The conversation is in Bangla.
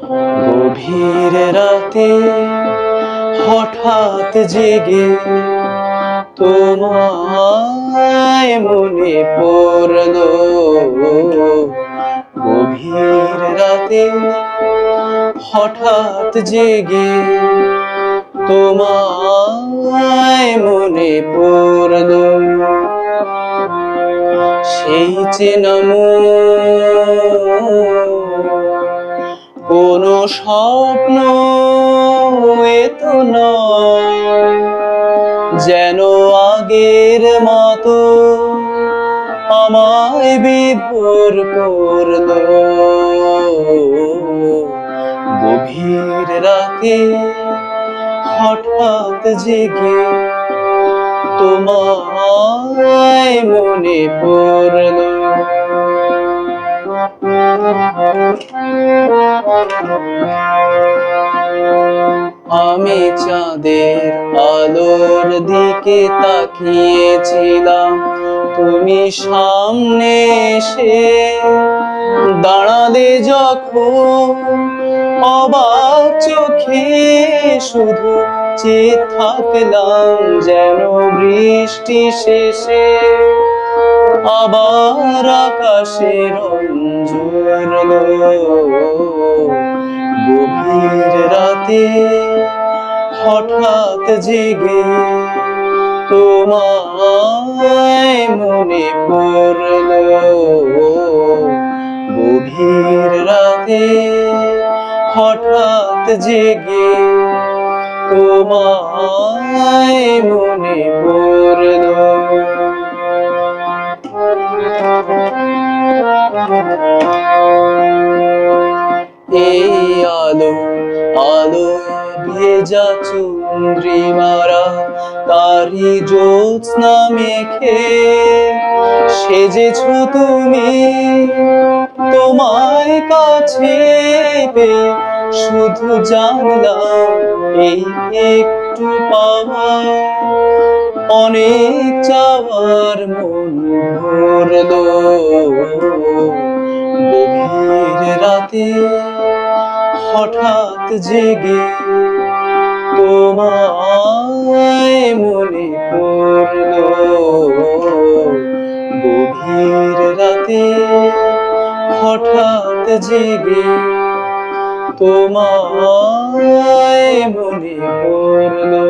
গভীর রাতে হঠাৎ জেগে তোমায় মনে পড়লো। গভীর রাতে হঠাৎ জেগে তোমায় মনে পড়লো। সেই চেনা মন কোনো স্বপ্ন এ তো নয়, যেন আগের মতো আমায় বিভোর করলো। গভীর রাতে হঠাৎ জেগে তোমায় মনে পড়লো। আমি চাঁদের আলোর দিকে তাকিয়েছিলাম, তুমি সামনে এসে দাঁড়ালে যখন, অবাক চোখে শুধু চেয়ে থাকলাম, যেন বৃষ্টি শেষে আবার আকাশে রং জুড়লো। গভীর রাতে হঠাৎ জেগে তোমায় মনে পড়লো। গভীর রাতে হঠাৎ জেগে তোমায় মনে পড়লো। এই আলো আলোয় ভেজা চন্দ্রিমারা তারি জ্যোৎস্না মেখে সেজেছো তুমি। তোমায় কাছে পেয়ে শুধু জানলাম, এই একটু পাওয়া অনেক চাওয়ার মন ভরলো। গভীর রাতে হঠাৎ জেগে তোমায় মনে পড়লো। গভীর রাতে হঠাৎ জেগে তোমায় মনে পড়লো।